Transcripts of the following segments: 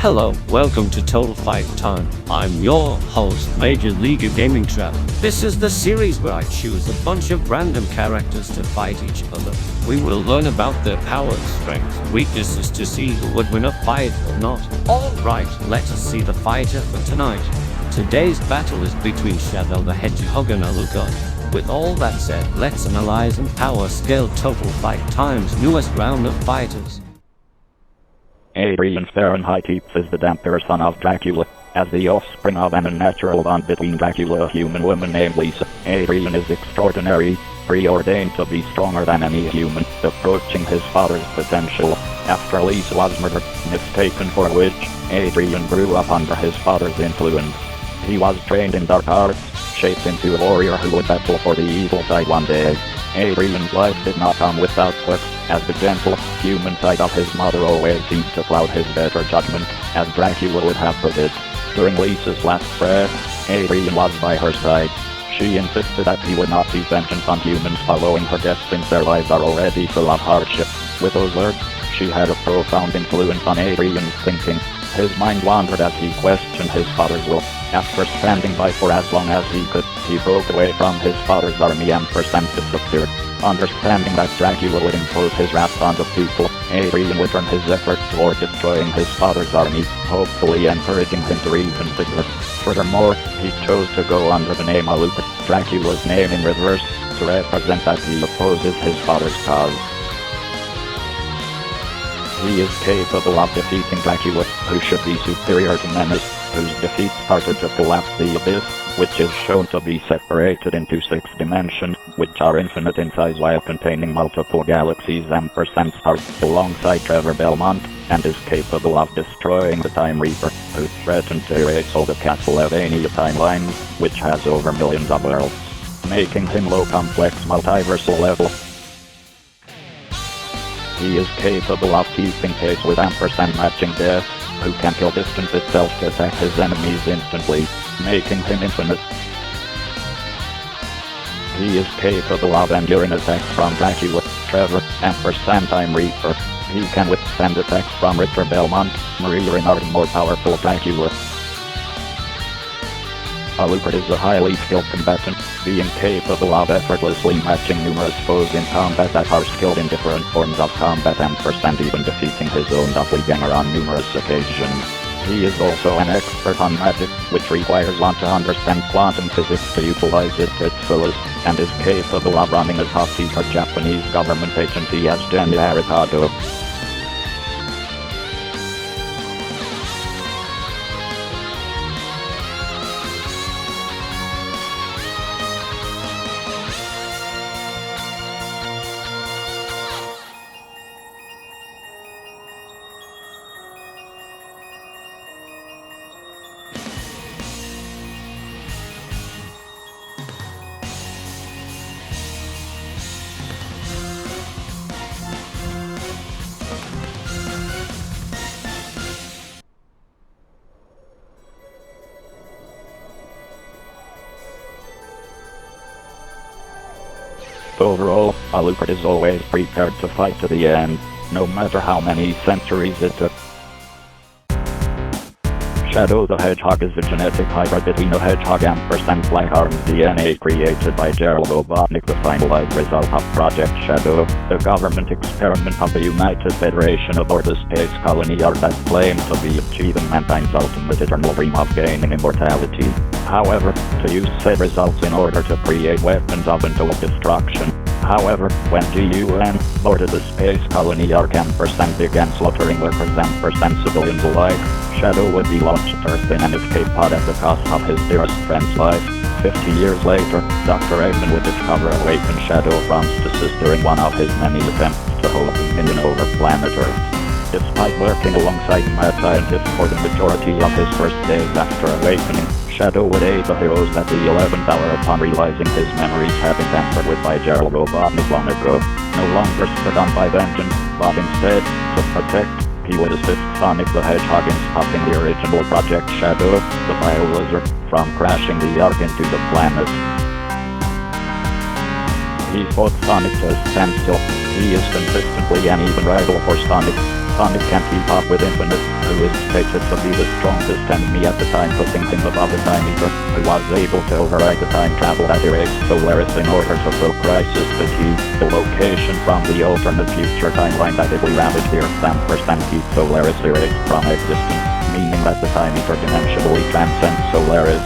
Hello, welcome to Total Fight Time. I'm your host, Major League Gaming Trap. This is the series where I choose a bunch of random characters to fight each other. We will learn about their powers, strengths, weaknesses to see who would win a fight or not. Alright, let us see the fighter for tonight. Today's battle is between Shadow the Hedgehog and Alucard. With all that said, let's analyze and power scale Total Fight Time's newest round of fighters. Adrian Fahrenheit is the damper son of Dracula. As the offspring of an unnatural bond between Dracula and a human woman named Lisa, Adrian is extraordinary, preordained to be stronger than any human, approaching his father's potential. After Lisa was murdered, mistaken for a witch, Adrian grew up under his father's influence. He was trained in dark arts, shaped into a warrior who would battle for the evil side one day. Adrian's life did not come without quirks, as the gentle, human side of his mother always seemed to cloud his better judgment, as Dracula would have put it. During Lisa's last breath, Adrian was by her side. She insisted that he would not seek vengeance on humans following her death since their lives are already full of hardship. With those words, she had a profound influence on Adrian's thinking. His mind wandered as he questioned his father's will. After standing by for as long as he could, he broke away from his father's army and disappeared. Understanding that Dracula would impose his wrath on the people, Adrian would turn his efforts toward destroying his father's army, hopefully encouraging him to reconsider. Furthermore, he chose to go under the name Alucard, Dracula's name in reverse, to represent that he opposes his father's cause. He is capable of defeating Dracula, who should be superior to Menace, whose defeat started to collapse the abyss, which is shown to be separated into 6 dimensions, which are infinite in size while containing multiple galaxies and stars, alongside Trevor Belmont, and is capable of destroying the Time Reaper, who threatened to erase all the Castlevania timeline, which has over millions of worlds, making him low complex multiversal level. He is capable of keeping pace with matching death, who can kill distance itself to attack his enemies instantly, making him infinite. He is capable of enduring attacks from Dracula, Trevor, and Time Reaper. He can withstand attacks from Richter Belmont, Marie Renard, and more powerful Dracula. Alucard is a highly skilled combatant, being capable of effortlessly matching numerous foes in combat that are skilled in different forms of combat and even defeating his own doppelganger on numerous occasions. He is also an expert on magic, which requires one to understand quantum physics to utilize it to its fullest, and is capable of running a top-secret Japanese government agency as Jenny Arikado. Overall, Alucard is always prepared to fight to the end, no matter how many centuries it took. Shadow the Hedgehog is a genetic hybrid between a hedgehog and Flyharm's DNA created by Gerald Robotnik, the finalized result of Project Shadow, the government experiment of the United Federation aboard the space colony Earth that claimed to be achieving mankind's ultimate eternal dream of gaining immortality. However, to use said results in order to create weapons of untold destruction. However, when GUN boarded the space colony Ark and began slaughtering workers and civilians alike, Shadow would be launched to Earth in an escape pod at the cost of his dearest friend's life. 50 years later, Dr. Eggman would discover awakened Shadow from stasis during one of his many attempts to hold dominion over planet Earth. Despite working alongside mad scientists for the majority of his first days after awakening, Shadow would aid the heroes at the 11th hour upon realizing his memories had been tampered with by Gerald Robotnik long ago. No longer spurred on by vengeance, but instead, to protect, he would assist Sonic the Hedgehog in stopping the original Project Shadow, the Bio-Lizard, from crashing the Ark into the planet. He fought Sonic to a standstill. He is consistently an even rival for Sonic. Sonic can't keep up with Infinite, who is stated to be the strongest enemy at the time, putting him above the Time Eater, who was able to override the time travel that erased Solaris in order to throw Crisis the key. The location from the alternate future timeline that it will ravage the Earth and keep Solaris erased from existence, meaning that the Time Eater dimensionally transcends Solaris.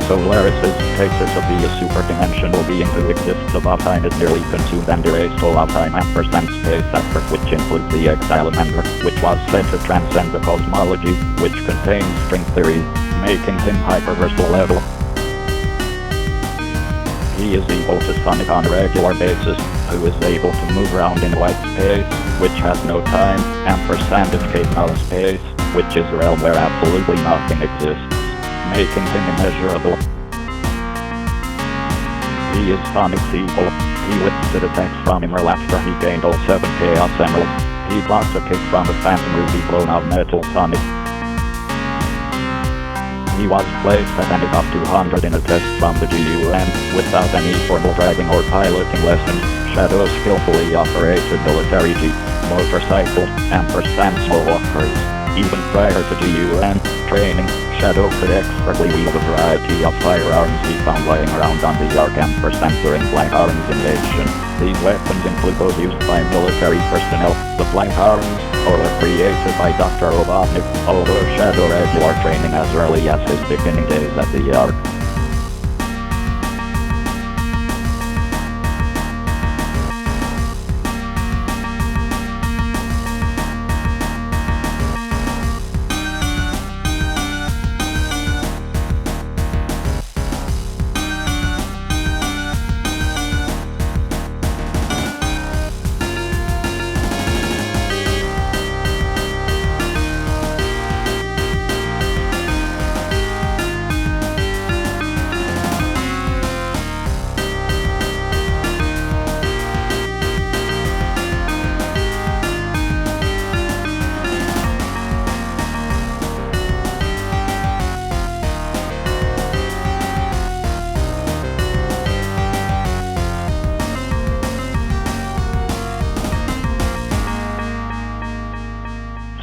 Solaris is stated to be a superdimensional being who exists above time, is nearly consumed and erased all of time and space effort, which includes the X-Salamander, which was said to transcend the cosmology, which contains string theory, making him hyperversal level. He is equal to Sonic on a regular basis, who is able to move around in white space, which has no time, and escape null space, which is a realm where absolutely nothing exists, making him immeasurable. He is Sonic's equal. He withstood attacks from Emerald after he gained all 7 Chaos Emeralds. He blocked a kick from the Phantom Ruby blown out Metal Sonic. He was placed at an of 200 in a test from the GUN, without any formal driving or piloting lessons. Shadow skillfully operated military jeeps, motorcycles, and small walkers. Even prior to GUN training, Shadow could expertly wield a variety of firearms he found lying around on the Ark during Black Arms invasion. These weapons include those used by military personnel. The Black Arms were created by Dr. Robotnik, although Shadow regular training as early as his beginning days at the Ark.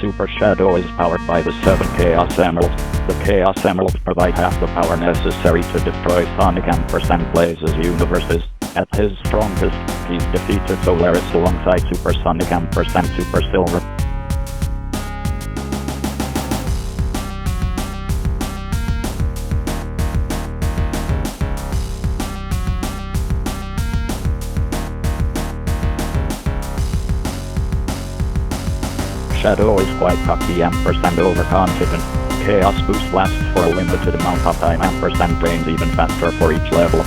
Super Shadow is powered by the 7 Chaos Emeralds. The Chaos Emeralds provide half the power necessary to destroy Sonic and Blaze's universes. At his strongest, he's defeated Solaris alongside Super Sonic and Super Silver. Shadow is quite cocky and overconfident. Chaos Boost lasts for a limited amount of time and drains even faster for each level.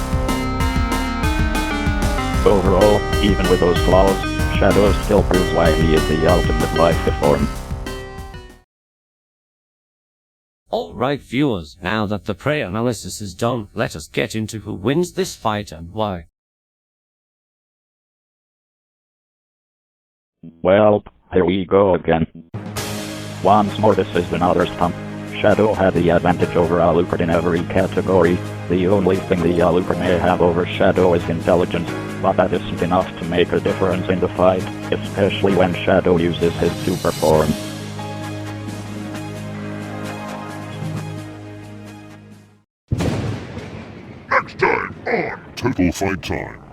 Overall, even with those flaws, Shadow still proves why he is the ultimate life form. Alright viewers, now that the prey analysis is done, let us get into who wins this fight and why. Well, here we go again. Once more, this is another stump. Shadow had the advantage over Alucard in every category. The only thing the Alucard may have over Shadow is intelligence, but that isn't enough to make a difference in the fight, especially when Shadow uses his super form. Next time on Total Fight Time.